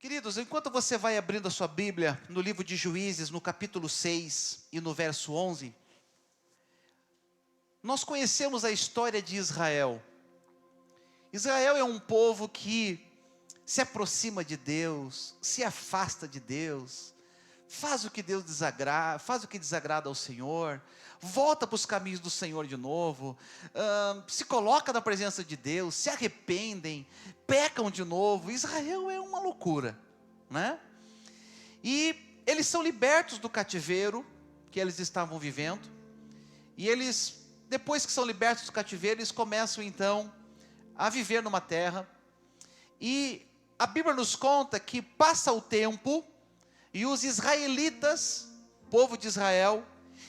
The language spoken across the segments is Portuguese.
Queridos, enquanto você vai abrindo a sua Bíblia no livro de Juízes, no capítulo 6 e no verso 11, nós conhecemos a história de Israel. Israel é um povo que se aproxima de Deus, se afasta de Deus, faz o que Deus desagrada, faz o que desagrada ao Senhor, volta para os caminhos do Senhor de novo, se coloca na presença de Deus, se arrependem, pecam de novo. Israel é uma loucura, né? E eles são libertos do cativeiro que eles estavam vivendo, e eles, depois que são libertos do cativeiro, eles começam então a viver numa terra, e a Bíblia nos conta que passa o tempo, e os israelitas, povo de Israel,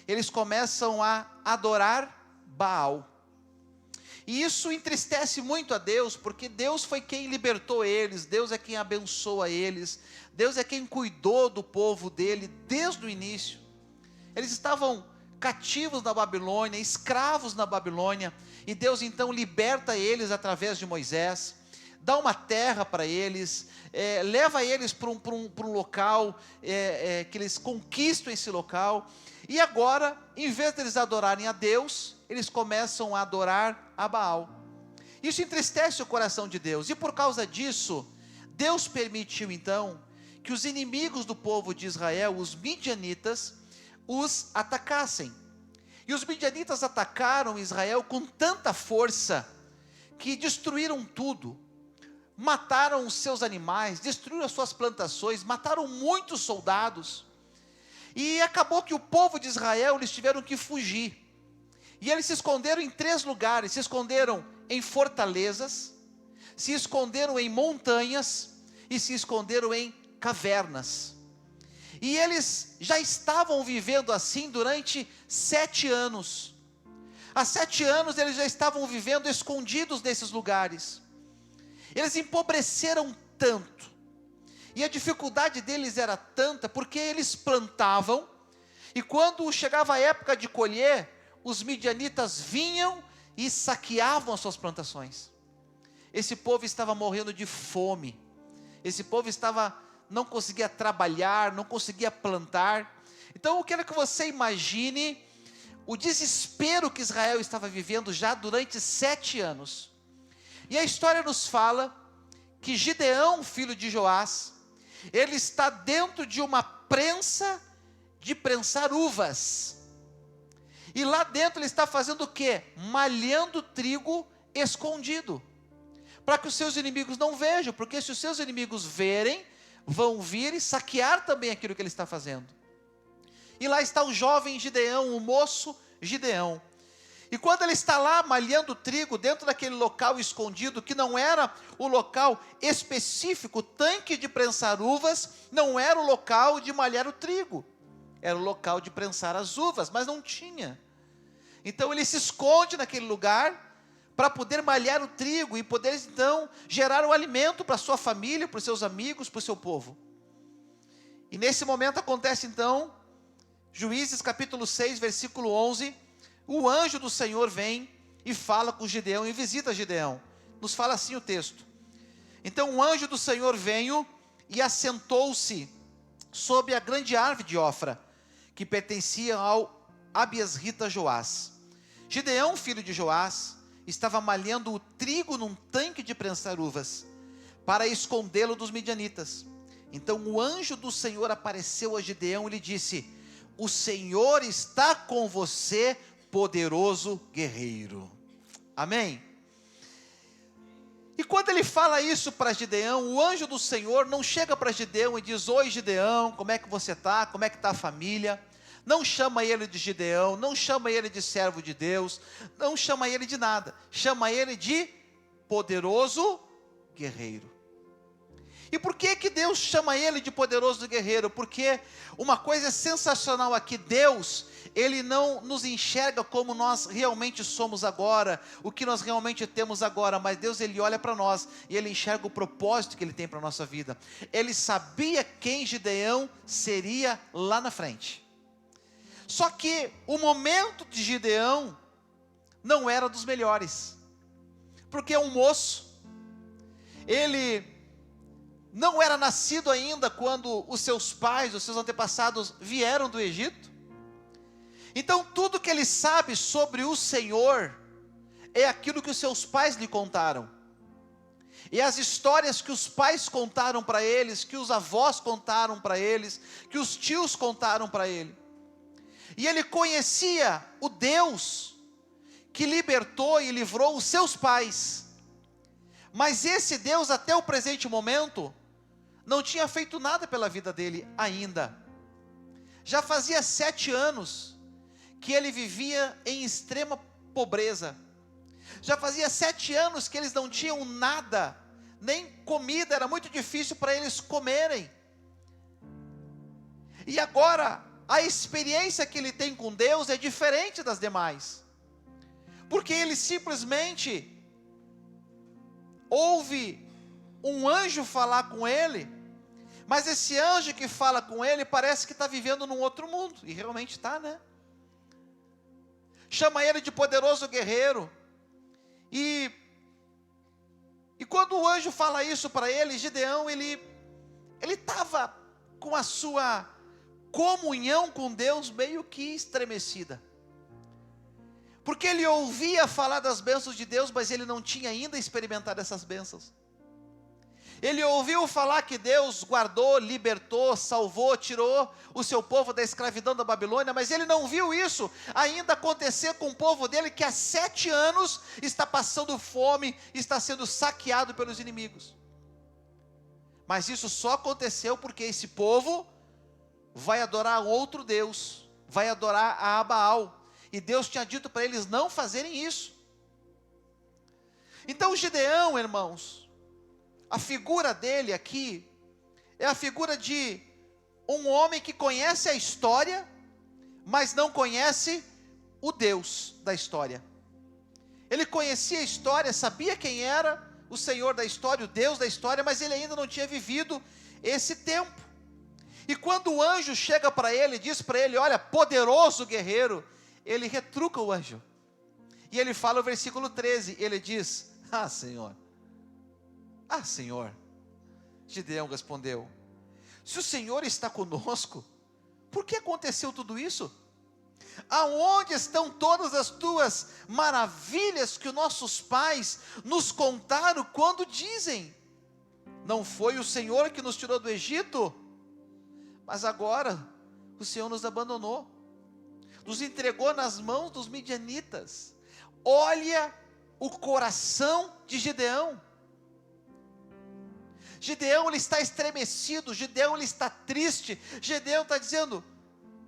eles começam a adorar Baal. E isso entristece muito a Deus, porque Deus foi quem libertou eles, Deus é quem abençoa eles, Deus é quem cuidou do povo dele desde o início. Eles estavam cativos na Babilônia, escravos na Babilônia, e Deus então liberta eles através de Moisés, dá uma terra para eles, leva eles para um local, que eles conquistam esse local, e agora, em vez de eles adorarem a Deus, eles começam a adorar a Baal. Isso entristece o coração de Deus, e por causa disso, Deus permitiu então, que os inimigos do povo de Israel, os midianitas, os atacassem. E os midianitas atacaram Israel com tanta força, que destruíram tudo, mataram os seus animais, destruíram as suas plantações, mataram muitos soldados, e acabou que o povo de Israel, eles tiveram que fugir, e eles se esconderam em 3 lugares, se esconderam em fortalezas, se esconderam em montanhas, e se esconderam em cavernas, e eles já estavam vivendo assim durante 7 anos, há 7 anos eles já estavam vivendo escondidos nesses lugares. Eles empobreceram tanto, e a dificuldade deles era tanta, porque eles plantavam, e quando chegava a época de colher, os midianitas vinham e saqueavam as suas plantações. Esse povo estava morrendo de fome, esse povo não conseguia trabalhar, não conseguia plantar. Então eu quero que você imagine o desespero que Israel estava vivendo já durante 7 anos. E a história nos fala que Gideão, filho de Joás, ele está dentro de uma prensa de prensar uvas. E lá dentro ele está fazendo o quê? Malhando trigo escondido, para que os seus inimigos não vejam, porque se os seus inimigos verem, vão vir e saquear também aquilo que ele está fazendo. E lá está o jovem Gideão, o moço Gideão. E quando ele está lá malhando trigo, dentro daquele local escondido, que não era o local específico, o tanque de prensar uvas, não era o local de malhar o trigo, era o local de prensar as uvas, mas não tinha. Então ele se esconde naquele lugar, para poder malhar o trigo, e poder então gerar o alimento para a sua família, para os seus amigos, para o seu povo. E nesse momento acontece então, Juízes capítulo 6, versículo 11, o anjo do Senhor vem e fala com Gideão, e visita Gideão. Nos fala assim o texto: então o anjo do Senhor veio e assentou-se sobre a grande árvore de Ofra, que pertencia ao Abiesrita Joás. Gideão, filho de Joás, estava malhando o trigo num tanque de prensar uvas, para escondê-lo dos midianitas. Então o anjo do Senhor apareceu a Gideão e lhe disse: o Senhor está com você, poderoso guerreiro. Amém? E quando ele fala isso para Gideão, o anjo do Senhor não chega para Gideão e diz: oi Gideão, como é que você está? Como é que está a família? Não chama ele de Gideão, não chama ele de servo de Deus, não chama ele de nada, chama ele de poderoso guerreiro. E por que Deus chama ele de poderoso guerreiro? Porque uma coisa sensacional aqui, Deus, Ele não nos enxerga como nós realmente somos agora, o que nós realmente temos agora, mas Deus, Ele olha para nós, e Ele enxerga o propósito que Ele tem para a nossa vida. Ele sabia quem Gideão seria lá na frente. Só que o momento de Gideão não era dos melhores, porque é um moço, ele não era nascido ainda quando os seus pais, os seus antepassados vieram do Egito. Então tudo que ele sabe sobre o Senhor é aquilo que os seus pais lhe contaram. E as histórias que os pais contaram para eles, que os avós contaram para eles, que os tios contaram para ele. E ele conhecia o Deus que libertou e livrou os seus pais. Mas esse Deus, até o presente momento, não tinha feito nada pela vida dele ainda. Já fazia 7 anos que ele vivia em extrema pobreza. Já fazia 7 anos que eles não tinham nada, nem comida, era muito difícil para eles comerem. E agora, a experiência que ele tem com Deus é diferente das demais. Porque ele simplesmente ouve um anjo falar com ele, mas esse anjo que fala com ele parece que está vivendo num outro mundo, e realmente está, né? Chama ele de poderoso guerreiro, e quando o anjo fala isso para ele, Gideão, ele estava com a sua comunhão com Deus meio que estremecida, porque ele ouvia falar das bênçãos de Deus, mas ele não tinha ainda experimentado essas bênçãos. Ele ouviu falar que Deus guardou, libertou, salvou, tirou o seu povo da escravidão da Babilônia, mas ele não viu isso ainda acontecer com o povo dele, que há 7 anos está passando fome, está sendo saqueado pelos inimigos. Mas isso só aconteceu porque esse povo vai adorar outro Deus, vai adorar a Baal, e Deus tinha dito para eles não fazerem isso. Então Gideão, irmãos, a figura dele aqui é a figura de um homem que conhece a história, mas não conhece o Deus da história. Ele conhecia a história, sabia quem era o Senhor da história, o Deus da história, mas ele ainda não tinha vivido esse tempo. E quando o anjo chega para ele, diz para ele, olha, poderoso guerreiro, ele retruca o anjo. E ele fala o versículo 13, ele diz, Senhor, Gideão respondeu, se o Senhor está conosco, por que aconteceu tudo isso? Aonde estão todas as tuas maravilhas que os nossos pais nos contaram quando dizem, não foi o Senhor que nos tirou do Egito? Mas agora o Senhor nos abandonou, nos entregou nas mãos dos midianitas. Olha o coração de Gideão. Gideão, ele está estremecido, Gideão, ele está triste, Gideão está dizendo,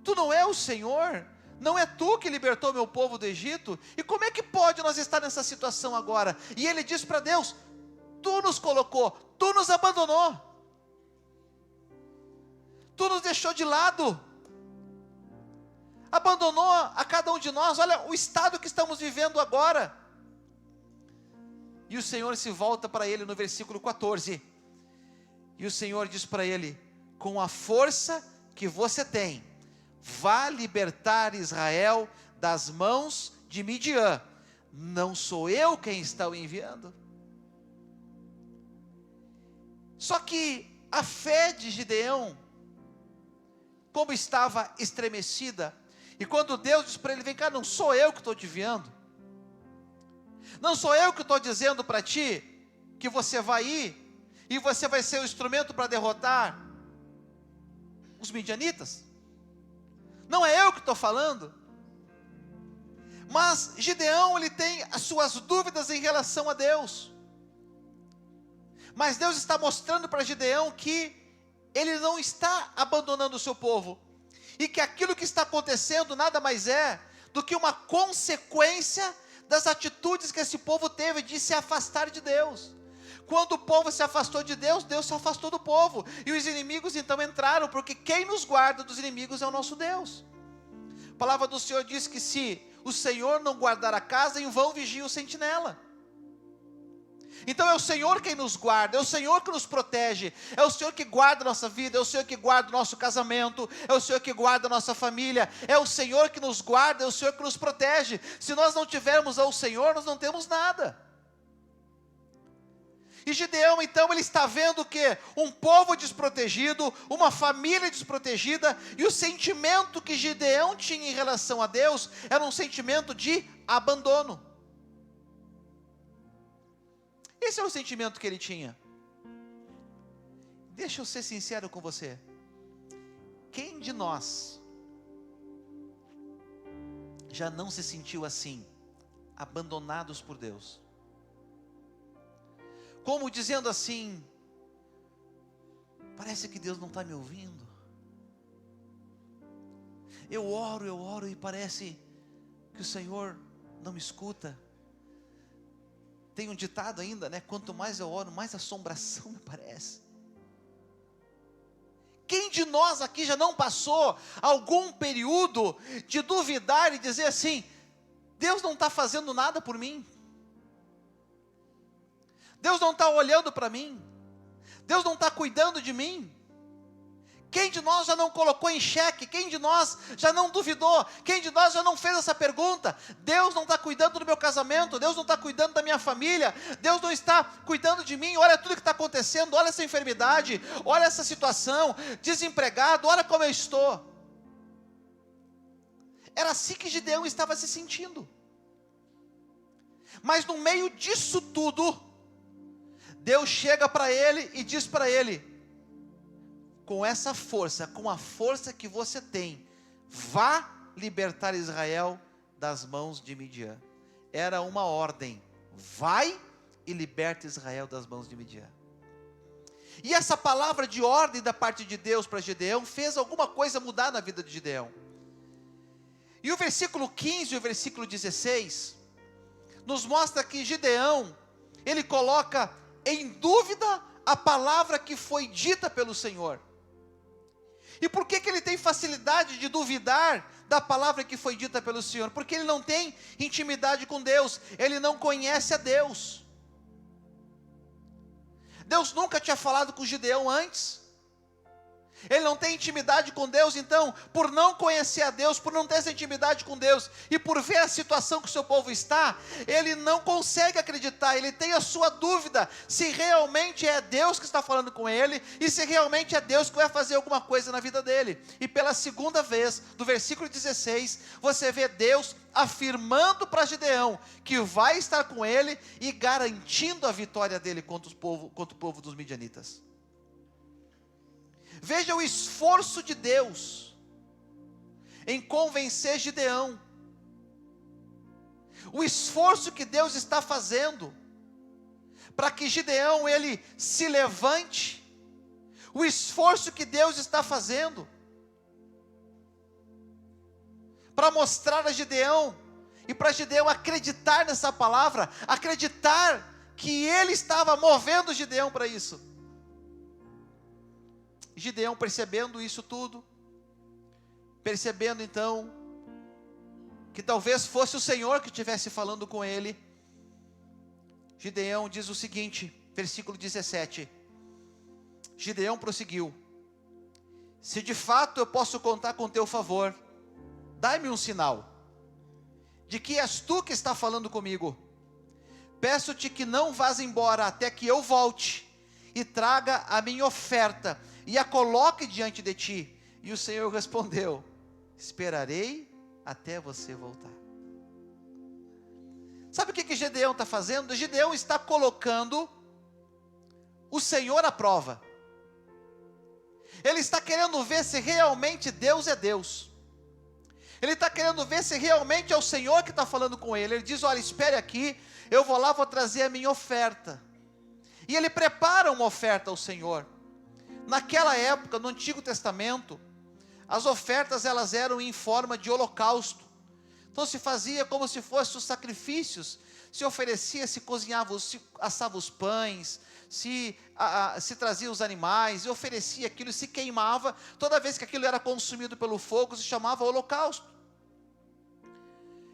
tu não é o Senhor? Não é tu que libertou meu povo do Egito? E como é que pode nós estar nessa situação agora? E ele diz para Deus, tu nos colocou, tu nos abandonou, tu nos deixou de lado, abandonou a cada um de nós, olha o estado que estamos vivendo agora. E o Senhor se volta para ele no versículo 14, e o Senhor diz para ele, com a força que você tem, vá libertar Israel das mãos de Midian, não sou eu quem está o enviando. Só que a fé de Gideão, como estava estremecida, e quando Deus diz para ele, vem cá, não sou eu que estou te enviando, não sou eu que estou dizendo para ti, que você vai ir, e você vai ser o instrumento para derrotar os midianitas, não é eu que estou falando. Mas Gideão, ele tem as suas dúvidas em relação a Deus, mas Deus está mostrando para Gideão que ele não está abandonando o seu povo, e que aquilo que está acontecendo nada mais é do que uma consequência das atitudes que esse povo teve de se afastar de Deus. Quando o povo se afastou de Deus, Deus se afastou do povo, e os inimigos então entraram, porque quem nos guarda dos inimigos é o nosso Deus. A palavra do Senhor diz que se o Senhor não guardar a casa, em vão vigia o sentinela. Então é o Senhor quem nos guarda, é o Senhor que nos protege, é o Senhor que guarda a nossa vida, é o Senhor que guarda o nosso casamento, é o Senhor que guarda a nossa família, é o Senhor que nos guarda, é o Senhor que nos protege. Se nós não tivermos ao Senhor, nós não temos nada. E Gideão, então, ele está vendo o quê? Um povo desprotegido, uma família desprotegida, e o sentimento que Gideão tinha em relação a Deus era um sentimento de abandono. Esse é o sentimento que ele tinha. Deixa eu ser sincero com você. Quem de nós já não se sentiu assim, abandonados por Deus? Como dizendo assim, parece que Deus não está me ouvindo. Eu oro e parece que o Senhor não me escuta. Tem um ditado ainda, né? Quanto mais eu oro, mais assombração me aparece. Quem de nós aqui já não passou algum período de duvidar e dizer assim, Deus não está fazendo nada por mim? Deus não está olhando para mim? Deus não está cuidando de mim? Quem de nós já não colocou em xeque? Quem de nós já não duvidou? Quem de nós já não fez essa pergunta? Deus não está cuidando do meu casamento? Deus não está cuidando da minha família? Deus não está cuidando de mim? Olha tudo que está acontecendo, olha essa enfermidade, olha essa situação, desempregado, olha como eu estou. Era assim que Gideão estava se sentindo. Mas no meio disso tudo, Deus chega para ele e diz para ele, com essa força, com a força que você tem, vá libertar Israel das mãos de Midian. Era uma ordem, vai e liberta Israel das mãos de Midian. E essa palavra de ordem da parte de Deus para Gideão, fez alguma coisa mudar na vida de Gideão. E o versículo 15 e o versículo 16, nos mostra que Gideão, ele coloca em dúvida a palavra que foi dita pelo Senhor. E por que ele tem facilidade de duvidar da palavra que foi dita pelo Senhor? Porque ele não tem intimidade com Deus, ele não conhece a Deus. Deus nunca tinha falado com Gideão antes. Ele não tem intimidade com Deus, então, por não conhecer a Deus, por não ter essa intimidade com Deus, e por ver a situação que o seu povo está, ele não consegue acreditar, ele tem a sua dúvida, se realmente é Deus que está falando com ele, e se realmente é Deus que vai fazer alguma coisa na vida dele. E pela segunda vez, do versículo 16, você vê Deus afirmando para Gideão, que vai estar com ele, e garantindo a vitória dele contra o povo dos midianitas. Veja o esforço de Deus em convencer Gideão. O esforço que Deus está fazendo para que Gideão ele se levante. O esforço que Deus está fazendo para mostrar a Gideão e para Gideão acreditar nessa palavra, acreditar que ele estava movendo Gideão para isso. Gideão, percebendo isso tudo, percebendo então que talvez fosse o Senhor que estivesse falando com ele, Gideão diz o seguinte, versículo 17, Gideão prosseguiu, se de fato eu posso contar com teu favor, dai-me um sinal, de que és tu que está falando comigo, peço-te que não vás embora até que eu volte, e traga a minha oferta, e a coloque diante de ti. E o Senhor respondeu, esperarei até você voltar. Sabe o que Gideão está fazendo? Gideão está colocando o Senhor à prova. Ele está querendo ver se realmente Deus é Deus. Ele está querendo ver se realmente é o Senhor que está falando com ele. Ele diz, olha, espere aqui, eu vou lá, vou trazer a minha oferta. E ele prepara uma oferta ao Senhor. Naquela época, no Antigo Testamento, as ofertas elas eram em forma de holocausto. Então se fazia como se fossem os sacrifícios, se oferecia, se cozinhava, se assava os pães, se trazia os animais, e oferecia aquilo, se queimava. Toda vez que aquilo era consumido pelo fogo, se chamava holocausto.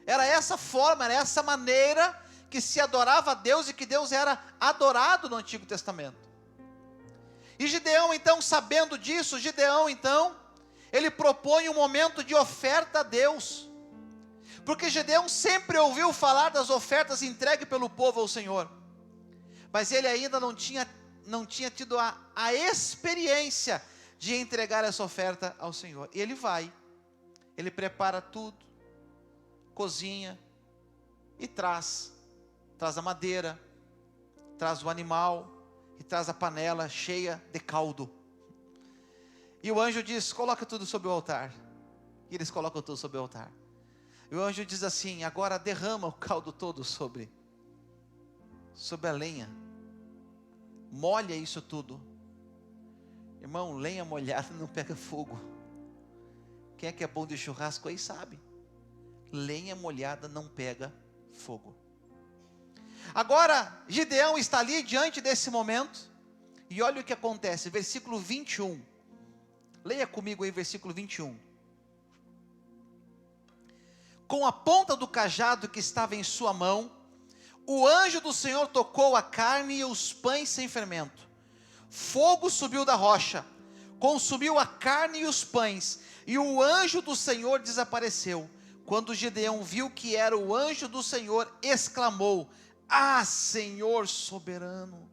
Era essa forma, era essa maneira que se adorava a Deus e que Deus era adorado no Antigo Testamento. E Gideão então, sabendo disso, Gideão então, ele propõe um momento de oferta a Deus, porque Gideão sempre ouviu falar das ofertas entregues pelo povo ao Senhor, mas ele ainda não tinha tido a experiência de entregar essa oferta ao Senhor. E ele vai, ele prepara tudo, cozinha e traz a madeira, traz o animal e traz a panela cheia de caldo. E o anjo diz: coloca tudo sobre o altar. E eles colocam tudo sobre o altar. E o anjo diz assim: agora derrama o caldo todo sobre a lenha. Molha isso tudo. Irmão, lenha molhada não pega fogo. Quem é que é bom de churrasco aí sabe. Lenha molhada não pega fogo. Agora, Gideão está ali diante desse momento. E olha o que acontece, versículo 21. Leia comigo aí, versículo 21. Com a ponta do cajado que estava em sua mão, o anjo do Senhor tocou a carne e os pães sem fermento. Fogo subiu da rocha, consumiu a carne e os pães, e o anjo do Senhor desapareceu. Quando Gideão viu que era o anjo do Senhor, exclamou: ah, Senhor soberano!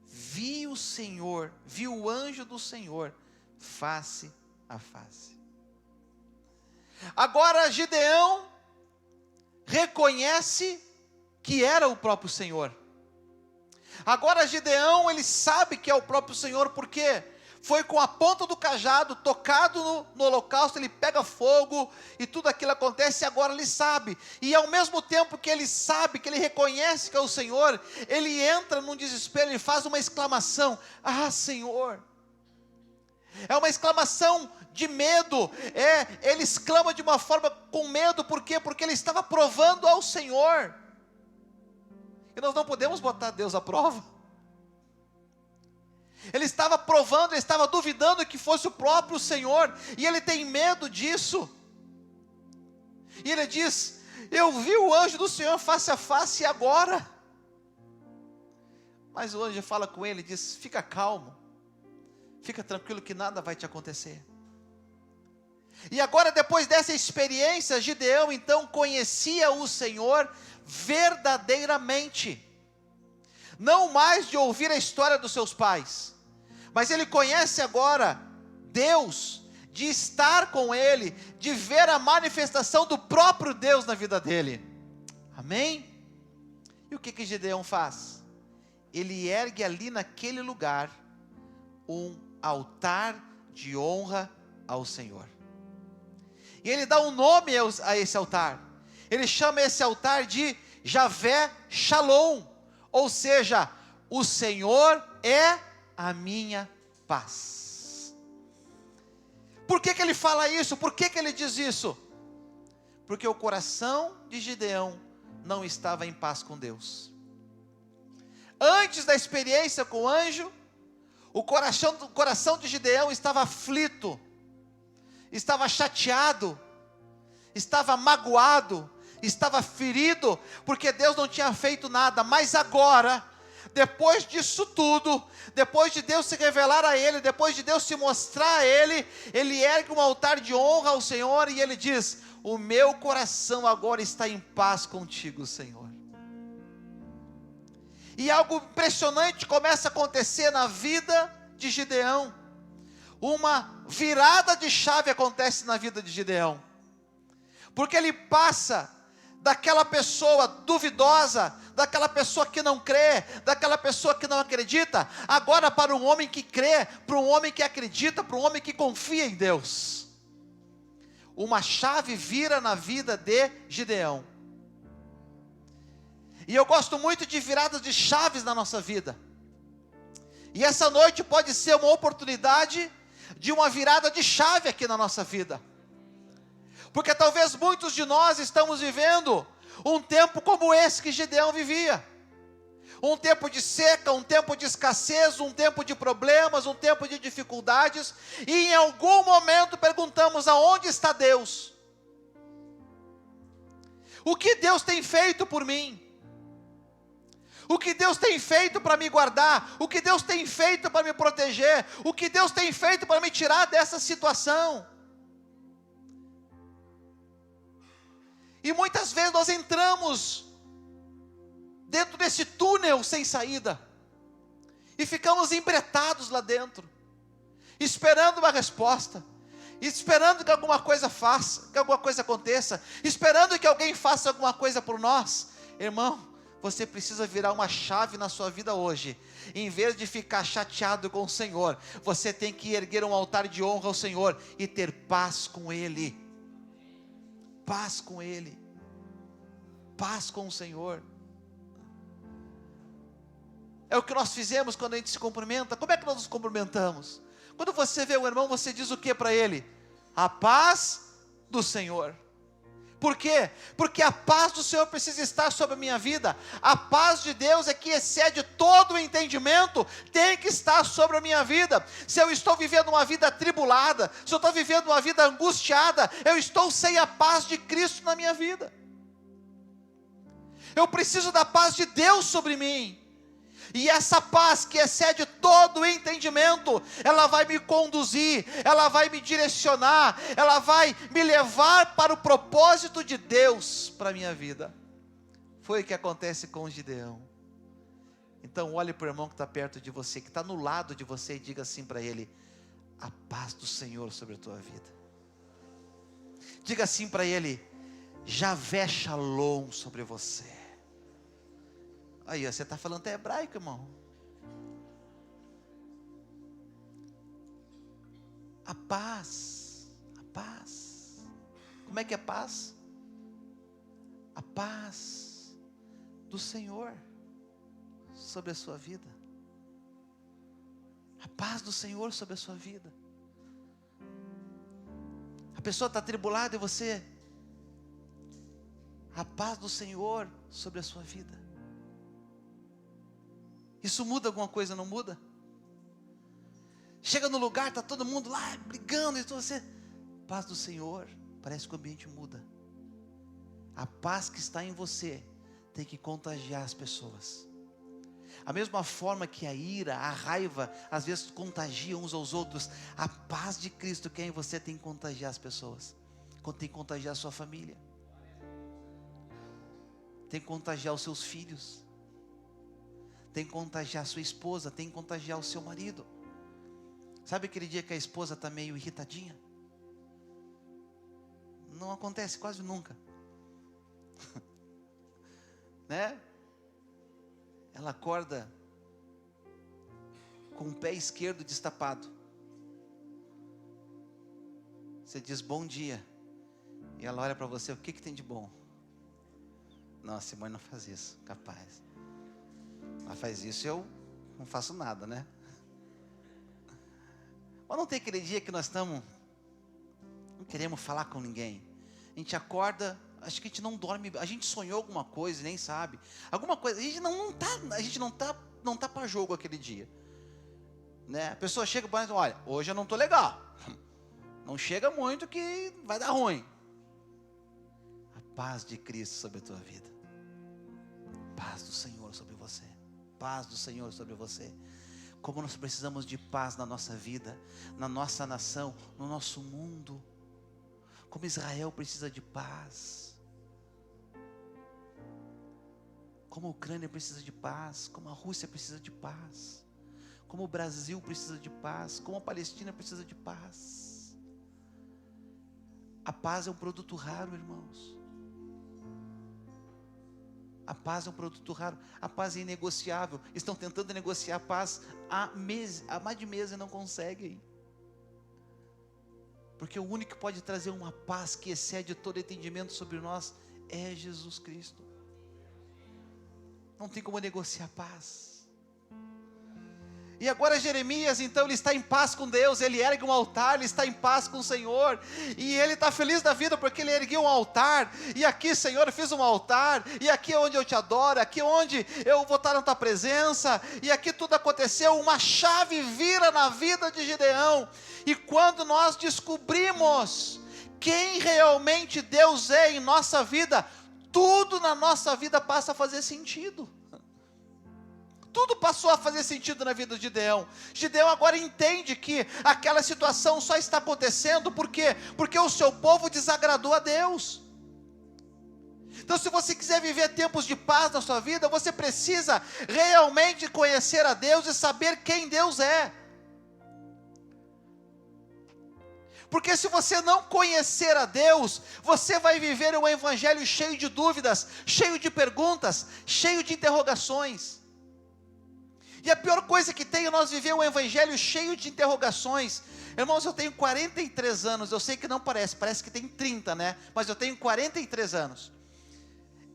Vi o anjo do Senhor face a face. Agora Gideão reconhece que era o próprio Senhor. Agora Gideão, ele sabe que é o próprio Senhor, porque foi com a ponta do cajado, tocado no holocausto, ele pega fogo, e tudo aquilo acontece, e agora ele sabe, e ao mesmo tempo que ele sabe, que ele reconhece que é o Senhor, ele entra num desespero, ele faz uma exclamação: ah, Senhor! É uma exclamação de medo, ele exclama de uma forma com medo, por quê? Porque ele estava provando ao Senhor, e nós não podemos botar Deus à prova. Ele estava provando, ele estava duvidando que fosse o próprio Senhor, e ele tem medo disso, e ele diz: eu vi o anjo do Senhor face a face, e agora? Mas o anjo fala com ele e diz: fica calmo, fica tranquilo que nada vai te acontecer. E agora, depois dessa experiência, Gideão então conhecia o Senhor verdadeiramente, não mais de ouvir a história dos seus pais, mas ele conhece agora Deus, de estar com Ele, de ver a manifestação do próprio Deus na vida dele. Amém? E o que Gideão faz? Ele ergue ali naquele lugar um altar de honra ao Senhor. E ele dá um nome a esse altar. Ele chama esse altar de Javé Shalom, ou seja, o Senhor é a minha paz. Por que ele fala isso? Por que ele diz isso? Porque o coração de Gideão não estava em paz com Deus. Antes da experiência com o anjo, o coração de Gideão estava aflito, estava chateado, estava magoado, estava ferido, porque Deus não tinha feito nada. Mas agora, depois disso tudo, depois de Deus se revelar a ele, depois de Deus se mostrar a ele, ele ergue um altar de honra ao Senhor, e ele diz: o meu coração agora está em paz contigo, Senhor. E algo impressionante começa a acontecer na vida de Gideão. Uma virada de chave acontece na vida de Gideão, porque ele passa daquela pessoa duvidosa, daquela pessoa que não crê, daquela pessoa que não acredita, agora para um homem que crê, para um homem que acredita, para um homem que confia em Deus. Uma chave vira na vida de Gideão. E eu gosto muito de viradas de chaves na nossa vida. E essa noite pode ser uma oportunidade de uma virada de chave aqui na nossa vida. Porque talvez muitos de nós estamos vivendo um tempo como esse que Gideão vivia. Um tempo de seca, um tempo de escassez, um tempo de problemas, um tempo de dificuldades. E em algum momento perguntamos: aonde está Deus? O que Deus tem feito por mim? O que Deus tem feito para me guardar? O que Deus tem feito para me proteger? O que Deus tem feito para me tirar dessa situação? E muitas vezes nós entramos dentro desse túnel sem saída, e ficamos embretados lá dentro, esperando uma resposta, esperando que alguma coisa faça, que alguma coisa aconteça, esperando que alguém faça alguma coisa por nós. Irmão, você precisa virar uma chave na sua vida hoje. Em vez de ficar chateado com o Senhor, você tem que erguer um altar de honra ao Senhor e ter paz com Ele. Paz com Ele. Paz com o Senhor. É o que nós fizemos quando a gente se cumprimenta. Como é que nós nos cumprimentamos? Quando você vê o irmão, você diz o que para ele? A paz do Senhor. Por quê? Porque a paz do Senhor precisa estar sobre a minha vida. A paz de Deus é que excede todo o entendimento, tem que estar sobre a minha vida. Se eu estou vivendo uma vida atribulada, se eu estou vivendo uma vida angustiada, eu estou sem a paz de Cristo na minha vida. Eu preciso da paz de Deus sobre mim. E essa paz que excede todo o entendimento, ela vai me conduzir, ela vai me direcionar, ela vai me levar para o propósito de Deus para a minha vida. Foi o que acontece com Gideão. Então olhe para o irmão que está perto de você, que está no lado de você, e diga assim para ele: a paz do Senhor sobre a tua vida. Diga assim para ele: Javé Shalom sobre você. Aí, você está falando até hebraico, irmão. A paz. A paz. Como é que é paz? A paz do Senhor sobre a sua vida. A paz do Senhor sobre a sua vida. A pessoa está atribulada e você... A paz do Senhor sobre a sua vida. Isso muda alguma coisa, não muda? Chega no lugar, está todo mundo lá brigando, e você, paz do Senhor, parece que o ambiente muda. A paz que está em você tem que contagiar as pessoas. A mesma forma que a ira, a raiva, às vezes contagiam uns aos outros, a paz de Cristo que é em você tem que contagiar as pessoas. Tem que contagiar a sua família. Tem que contagiar os seus filhos. Tem que contagiar a sua esposa, tem que contagiar o seu marido. Sabe aquele dia que a esposa está meio irritadinha? Não acontece quase nunca. Né? Ela acorda com o pé esquerdo destapado. Você diz bom dia, e ela olha para você: o que tem de bom? Não, a Simone não faz isso, capaz. Ela faz isso, eu não faço nada, né? Mas não tem aquele dia que nós não queremos falar com ninguém. A gente acorda, acho que a gente não dorme, a gente sonhou alguma coisa, nem sabe. Alguma coisa, a gente não tá para jogo aquele dia. Né? A pessoa chega para nós: olha, hoje eu não estou legal. Não chega muito que vai dar ruim. A paz de Cristo sobre a tua vida. Paz do Senhor sobre você. Paz do Senhor sobre você. Como nós precisamos de paz na nossa vida, na nossa nação, no nosso mundo. Como Israel precisa de paz. Como a Ucrânia precisa de paz. Como a Rússia precisa de paz. Como o Brasil precisa de paz. Como a Palestina precisa de paz. A paz é um produto raro, irmãos. A paz é um produto raro, a paz é inegociável. Estão tentando negociar a paz há mais de mês e não conseguem. Porque o único que pode trazer uma paz que excede todo entendimento sobre nós é Jesus Cristo. Não tem como negociar a paz. E agora Jeremias, então, ele está em paz com Deus, ele ergue um altar, ele está em paz com o Senhor, e ele está feliz da vida, porque ele ergueu um altar, e aqui, Senhor, eu fiz um altar, e aqui é onde eu te adoro, aqui é onde eu vou estar na tua presença, e aqui tudo aconteceu, uma chave vira na vida de Gideão, e quando nós descobrimos quem realmente Deus é em nossa vida, tudo na nossa vida passa a fazer sentido. Tudo passou a fazer sentido na vida de Gideão. Gideão agora entende que aquela situação só está acontecendo porque o seu povo desagradou a Deus. Então, se você quiser viver tempos de paz na sua vida, você precisa realmente conhecer a Deus e saber quem Deus é. Porque se você não conhecer a Deus, você vai viver um evangelho cheio de dúvidas, cheio de perguntas, cheio de interrogações. E a pior coisa que tem é nós viver um evangelho cheio de interrogações. Irmãos, eu tenho 43 anos, eu sei que não parece que tem 30, né? Mas eu tenho 43 anos.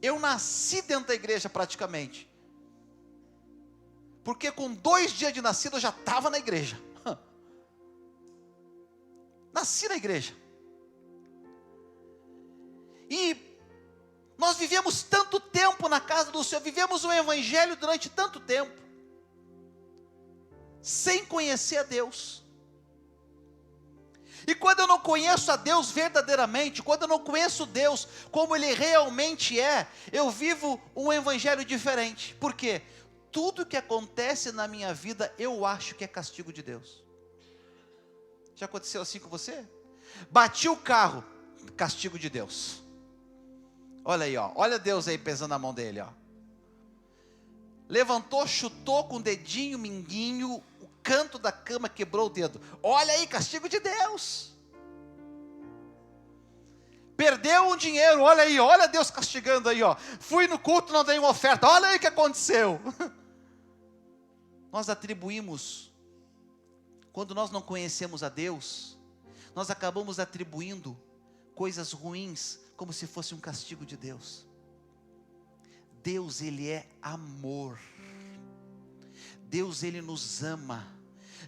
Eu nasci dentro da igreja praticamente. Porque com 2 dias de nascido eu já estava na igreja. Nasci na igreja. E nós vivemos tanto tempo na casa do Senhor, vivemos o evangelho durante tanto tempo, sem conhecer a Deus. E quando eu não conheço a Deus verdadeiramente, quando eu não conheço Deus como Ele realmente é, eu vivo um evangelho diferente. Por quê? Tudo que acontece na minha vida, eu acho que é castigo de Deus. Já aconteceu assim com você? Bati o carro, castigo de Deus. Olha aí, ó, olha Deus aí pesando na mão dele, ó. Levantou, chutou com o dedinho minguinho, o canto da cama quebrou o dedo. Olha aí, castigo de Deus. Perdeu um dinheiro, olha aí, olha Deus castigando aí, ó. Fui no culto, não dei uma oferta, olha aí o que aconteceu. Nós atribuímos. Quando nós não conhecemos a Deus, nós acabamos atribuindo coisas ruins como se fosse um castigo de Deus. Deus, Ele é amor. Deus, Ele nos ama.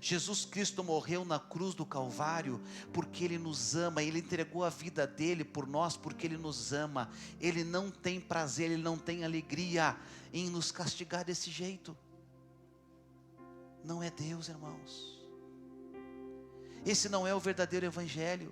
Jesus Cristo morreu na cruz do Calvário porque Ele nos ama. Ele entregou a vida dEle por nós porque Ele nos ama. Ele não tem prazer, Ele não tem alegria em nos castigar desse jeito. Não é Deus, irmãos. Esse não é o verdadeiro evangelho.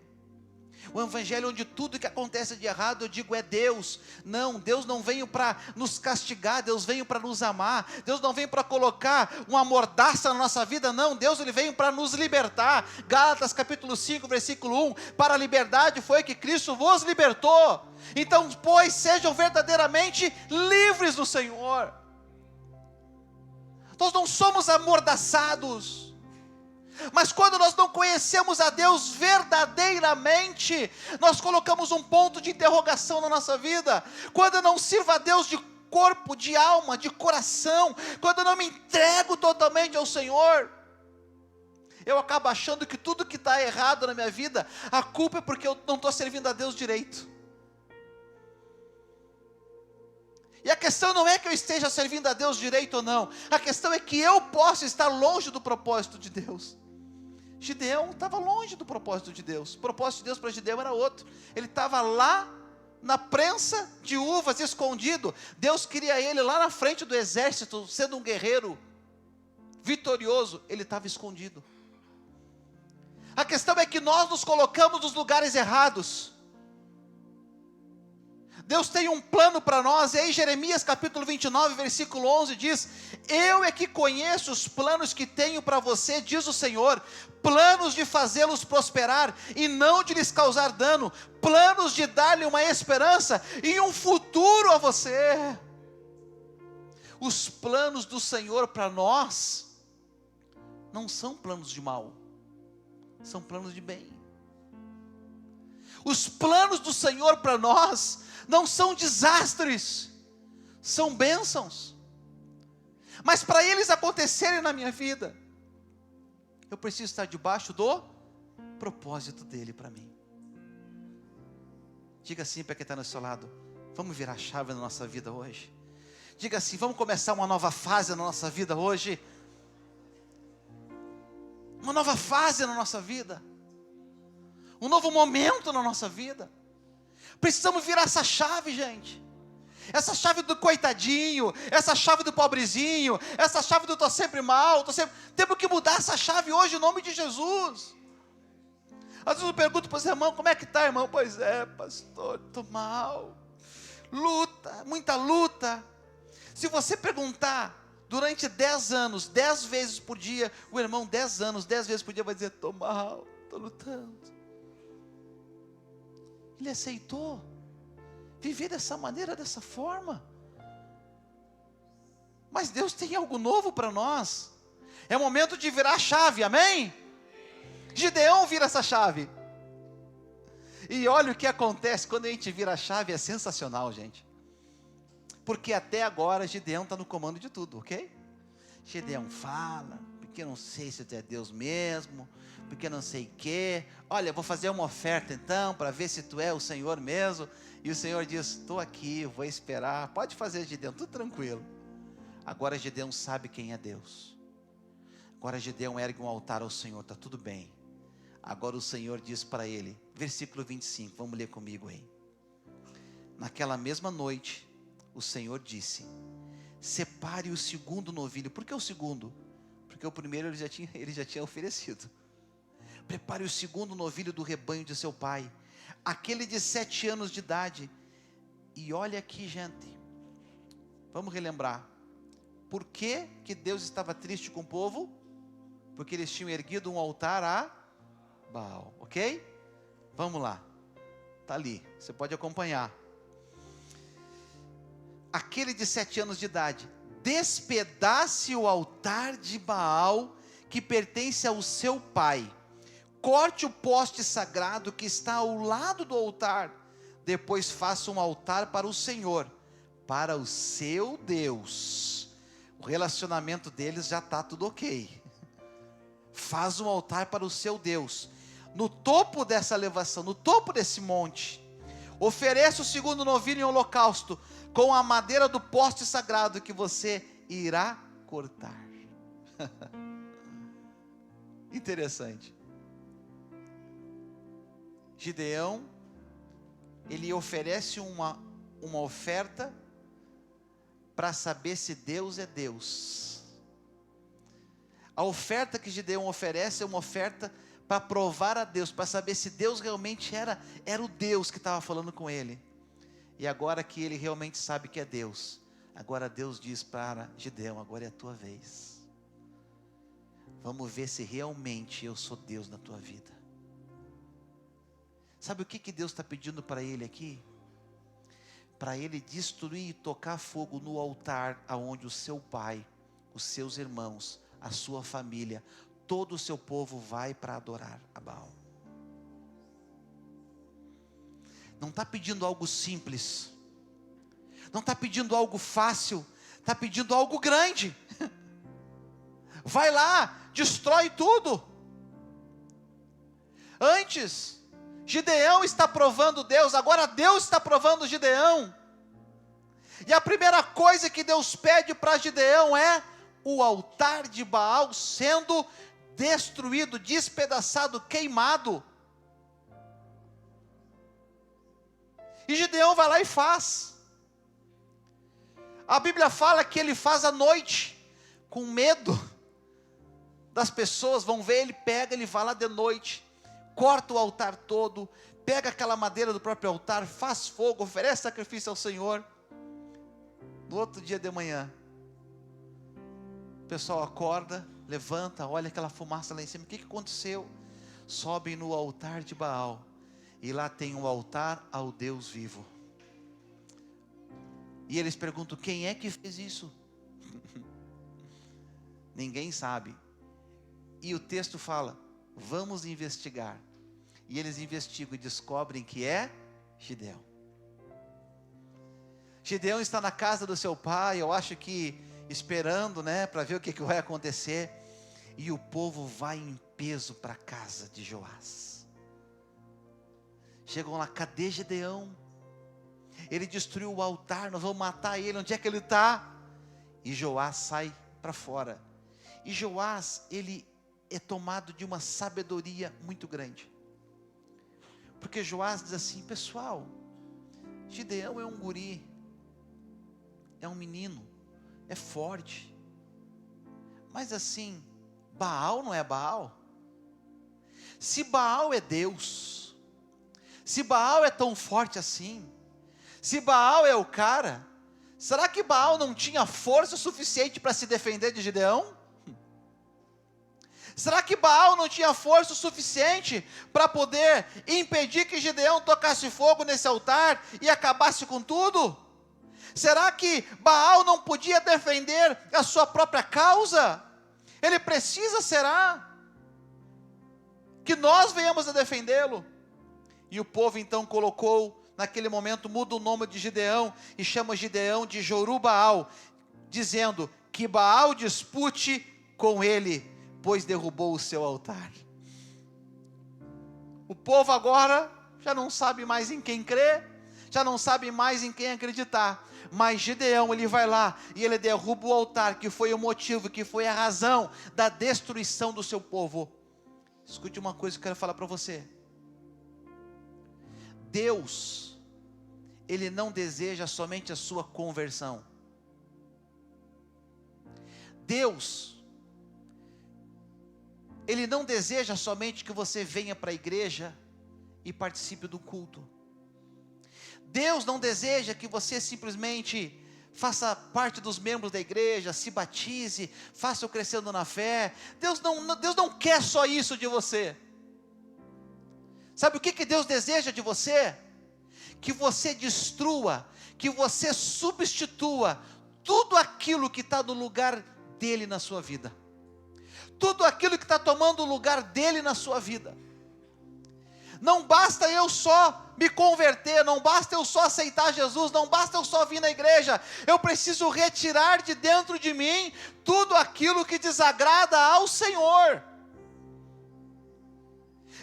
O evangelho onde tudo que acontece de errado, eu digo, é Deus. Não, Deus não veio para nos castigar, Deus veio para nos amar. Deus não veio para colocar uma mordaça na nossa vida, não. Deus, Ele veio para nos libertar. Gálatas capítulo 5, versículo 1. Para a liberdade foi que Cristo vos libertou. Então, pois, sejam verdadeiramente livres do Senhor. Nós não somos amordaçados. Mas quando nós não conhecemos a Deus verdadeiramente, nós colocamos um ponto de interrogação na nossa vida. Quando eu não sirvo a Deus de corpo, de alma, de coração, quando eu não me entrego totalmente ao Senhor, eu acabo achando que tudo que está errado na minha vida, a culpa é porque eu não estou servindo a Deus direito. E a questão não é que eu esteja servindo a Deus direito ou não, a questão é que eu posso estar longe do propósito de Deus. Gideão estava longe do propósito de Deus. O propósito de Deus para Gideão era outro. Ele estava lá na prensa de uvas, escondido. Deus queria ele lá na frente do exército, sendo um guerreiro vitorioso. Ele estava escondido. A questão é que nós nos colocamos nos lugares errados. Deus tem um plano para nós, e aí Jeremias capítulo 29, versículo 11 diz: eu é que conheço os planos que tenho para você, diz o Senhor, planos de fazê-los prosperar, e não de lhes causar dano, planos de dar-lhe uma esperança, e um futuro a você. Os planos do Senhor para nós, não são planos de mal, são planos de bem. Os planos do Senhor para nós, não são desastres, são bênçãos. Mas para eles acontecerem na minha vida, eu preciso estar debaixo do propósito dEle para mim. Diga assim para quem está no seu lado: vamos virar a chave na nossa vida hoje. Diga assim: vamos começar uma nova fase na nossa vida hoje. Uma nova fase na nossa vida. Um novo momento na nossa vida. Precisamos virar essa chave, gente. Essa chave do coitadinho, essa chave do pobrezinho, essa chave do estou sempre mal, temos que mudar essa chave hoje em nome de Jesus. Às vezes eu pergunto para os irmãos: como é que está, irmão? Pois é, pastor, estou mal. Luta, muita luta. Se você perguntar durante 10 anos, 10 vezes por dia, o irmão 10 anos, 10 vezes por dia vai dizer: estou mal, estou lutando. Ele aceitou. viver dessa maneira, dessa forma. Mas Deus tem algo novo para nós. É momento de virar a chave, amém? Gideão vira essa chave. E olha o que acontece quando a gente vira a chave, é sensacional, gente. Porque até agora Gideão está no comando de tudo, ok? Gideão fala, porque eu não sei se tu é Deus mesmo, porque eu não sei o quê. Olha, vou fazer uma oferta então, para ver se tu é o Senhor mesmo. E o Senhor diz, estou aqui, vou esperar, pode fazer, Gideão, tudo tranquilo. Agora Gideão sabe quem é Deus. Agora Gideão ergue um altar ao Senhor, está tudo bem. Agora o Senhor diz para ele, versículo 25, vamos ler comigo aí. Naquela mesma noite, o Senhor disse, separe o segundo novilho. Por que o segundo? Porque o primeiro ele já tinha oferecido. Prepare o segundo novilho do rebanho de seu pai, aquele de 7 anos de idade. E olha aqui, gente, vamos relembrar. Por que que Deus estava triste com o povo? Porque eles tinham erguido um altar a Baal, ok? Vamos lá, está ali, você pode acompanhar. Aquele de 7 anos de idade, despedace o altar de Baal, que pertence ao seu pai, corte o poste sagrado que está ao lado do altar, depois faça um altar para o Senhor, para o seu Deus. O relacionamento deles já está tudo ok. Faz um altar para o seu Deus, no topo dessa elevação, no topo desse monte. Ofereça o segundo novilho em holocausto, com a madeira do poste sagrado que você irá cortar. Interessante. Gideão, ele oferece uma oferta para saber se Deus é Deus. A oferta que Gideão oferece é uma oferta para provar a Deus, para saber se Deus realmente era o Deus que estava falando com ele. E agora que ele realmente sabe que é Deus, agora Deus diz para Gideão, agora é a tua vez. Vamos ver se realmente eu sou Deus na tua vida. Sabe o que Deus está pedindo para ele aqui? Para ele destruir e tocar fogo no altar aonde o seu pai, os seus irmãos, a sua família, todo o seu povo vai para adorar a Baal. Não está pedindo algo simples, não está pedindo algo fácil, está pedindo algo grande. Vai lá, destrói tudo. Antes, Gideão está provando Deus, agora Deus está provando Gideão. E a primeira coisa que Deus pede para Gideão é o altar de Baal sendo destruído, despedaçado, queimado. E Gideão vai lá e faz. A Bíblia fala que ele faz à noite, com medo das pessoas vão ver, ele vai lá de noite, corta o altar todo, pega aquela madeira do próprio altar, faz fogo, oferece sacrifício ao Senhor. No outro dia de manhã, o pessoal acorda, levanta, olha aquela fumaça lá em cima, o que aconteceu? Sobem no altar de Baal, e lá tem um altar ao Deus vivo. E eles perguntam, quem é que fez isso? Ninguém sabe. E o texto fala, vamos investigar. E eles investigam e descobrem que é Gideão. Gideão está na casa do seu pai, eu acho que esperando, para ver o que vai acontecer. E o povo vai em peso para a casa de Joás. Chegam lá, cadê Gideão? Ele destruiu o altar, nós vamos matar ele, onde é que ele está? E Joás sai para fora. E Joás, ele é tomado de uma sabedoria muito grande. Porque Joás diz assim, pessoal, Gideão é um guri, é um menino, é forte. Mas assim, Baal não é Baal? Se Baal é Deus, se Baal é tão forte assim, se Baal é o cara, será que Baal não tinha força suficiente para se defender de Gideão? Será que Baal não tinha força o suficiente para poder impedir que Gideão tocasse fogo nesse altar e acabasse com tudo? Será que Baal não podia defender a sua própria causa? Ele precisa, será, que nós venhamos a defendê-lo? E o povo então colocou, naquele momento, muda o nome de Gideão e chama Gideão de Jorubbaal, dizendo que Baal dispute com ele, pois derrubou o seu altar. O povo agora já não sabe mais em quem crer, já não sabe mais em quem acreditar, mas Gideão, ele vai lá e ele derruba o altar, que foi o motivo, que foi a razão da destruição do seu povo. Escute uma coisa que eu quero falar para você. Deus, Ele não deseja somente a sua conversão. Deus, Ele não deseja somente que você venha para a igreja e participe do culto. Deus não deseja que você simplesmente faça parte dos membros da igreja, se batize, faça o crescendo na fé. Deus não quer só isso de você. Sabe o que Deus deseja de você? Que você destrua, que você substitua tudo aquilo que está no lugar dele na sua vida. Tudo aquilo que está tomando o lugar dele na sua vida. Não basta eu só me converter, não basta eu só aceitar Jesus, não basta eu só vir na igreja. Eu preciso retirar de dentro de mim tudo aquilo que desagrada ao Senhor.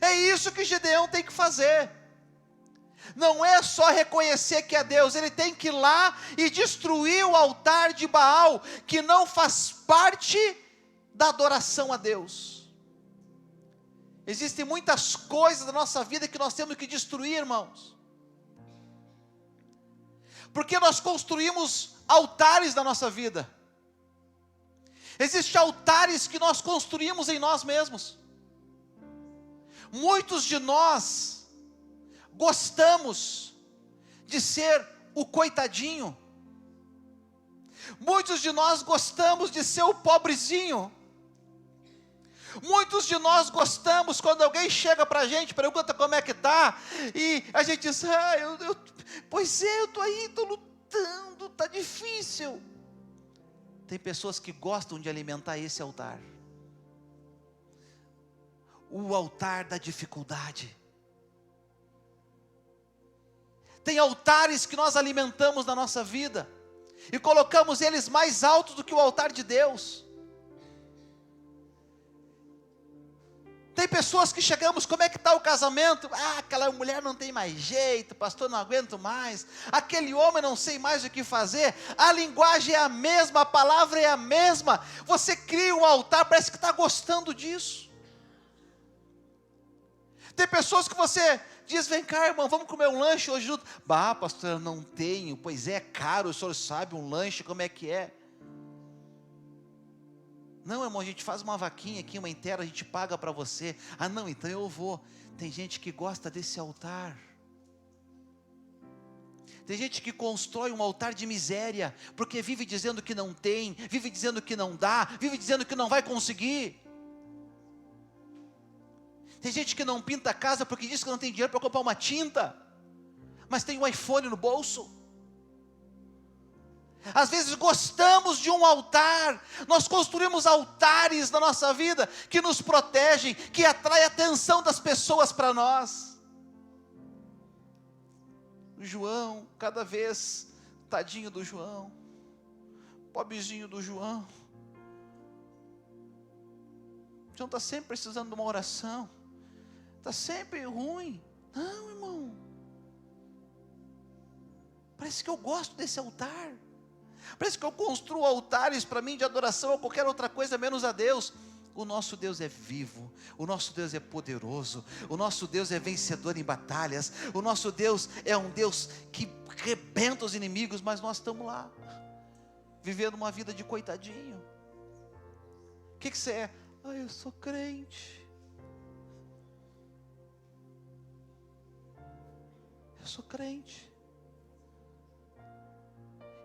É isso que Gideão tem que fazer. Não é só reconhecer que é Deus, ele tem que ir lá e destruir o altar de Baal, que não faz parte da adoração a Deus. Existem muitas coisas da nossa vida que nós temos que destruir, irmãos. Porque nós construímos altares na nossa vida. Existem altares que nós construímos em nós mesmos. Muitos de nós gostamos de ser o coitadinho. Muitos de nós gostamos de ser o pobrezinho. Muitos de nós gostamos quando alguém chega para a gente, pergunta como é que está, e a gente diz, pois é, eu estou aí, estou lutando, está difícil. Tem pessoas que gostam de alimentar esse altar. O altar da dificuldade. Tem altares que nós alimentamos na nossa vida, e colocamos eles mais altos do que o altar de Deus. Tem pessoas que chegamos, como é que está o casamento? Aquela mulher não tem mais jeito, pastor, não aguento mais. Aquele homem não sei mais o que fazer. A linguagem é a mesma, a palavra é a mesma. Você cria um altar, parece que está gostando disso. Tem pessoas que você diz, vem cá, irmão, vamos comer um lanche hoje junto. Pastor, eu não tenho, pois é caro, o senhor sabe um lanche, como é que é? Não, irmão, a gente faz uma vaquinha aqui, uma inteira, a gente paga para você. Não, então eu vou. Tem gente que gosta desse altar. Tem gente que constrói um altar de miséria, porque vive dizendo que não tem, vive dizendo que não dá, vive dizendo que não vai conseguir. Tem gente que não pinta a casa porque diz que não tem dinheiro para comprar uma tinta, mas tem um iPhone no bolso. Às vezes gostamos de um altar, nós construímos altares na nossa vida, que nos protegem, que atraem a atenção das pessoas para nós. O João, cada vez, tadinho do João, pobrezinho do João. O João está sempre precisando de uma oração, está sempre ruim. Não, irmão, parece que eu gosto desse altar. Parece que eu construo altares para mim de adoração a qualquer outra coisa menos a Deus. O nosso Deus é vivo, o nosso Deus é poderoso, o nosso Deus é vencedor em batalhas, o nosso Deus é um Deus que rebenta os inimigos, mas nós estamos lá, vivendo uma vida de coitadinho. O que você é? Eu sou crente. Eu sou crente.